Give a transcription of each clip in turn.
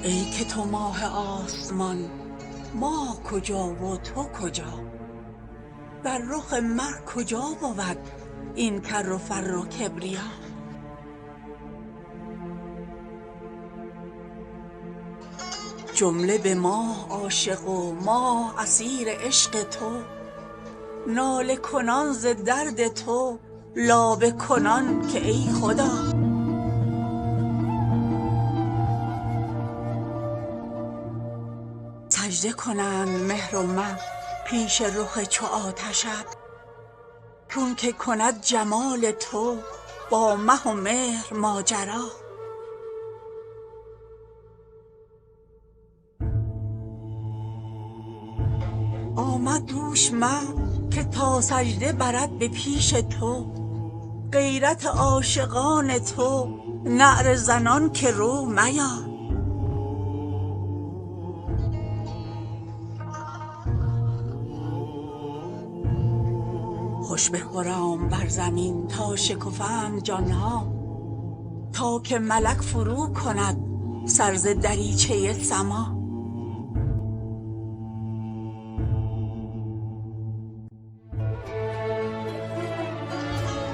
ای که تو ماه آسمان، ماه کجا و تو کجا؟ در رخ مه کجا بود این کر و فر و کبریا؟ جمله به ماه عاشق و ماه اسیر عشق تو، ناله کنان ز درد تو لابه کنان که ای خدا. سجده کنند مهر و مه پیش رخ چو آتشت، چون که کند جمال تو با مه و مهر ماجرا. آمد دوش مه که تا سجده برد به پیش تو، غیرت عاشقان تو نعره زنان که رو میا. خوش بخرام بر زمین تا شکفند جان ها، تا که ملک فرو کند سر ز دریچه سما.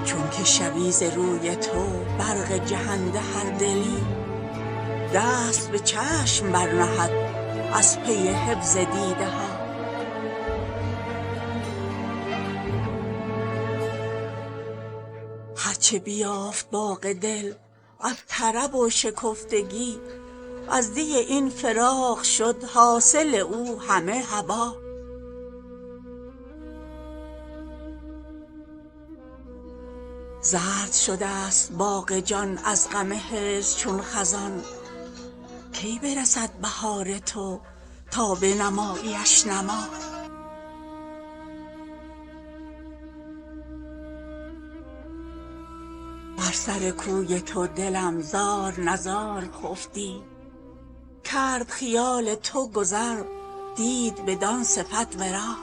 چون که شوی ز روی تو برق جهنده هر دلی، دست به چشم برنهد از پی حفظ دیده ها. هرچه بیافت باغ دل از طرب و شکفتگی، از دی این فراق شد حاصل او همه هبا. زرد شده است باغ جان از غم هجر چون خزان، کی برسد بهار تو تا بنماییش نما. بر سر کوی تو دلم زار نزار خفتی، کرد خیال تو گذر دید بدان صفت ورا.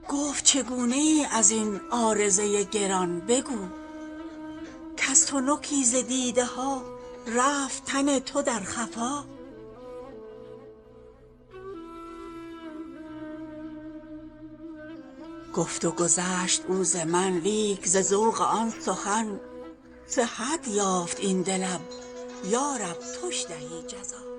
گفت چگونه ای از این عارضه گران بگو، کز تنکی ز دیده ها رفت تن تو در خفا. گفت و گذشت او ز من لیک ز ذوق آن سخن، صحت یافت این دلم یا رب توش دهی جزا.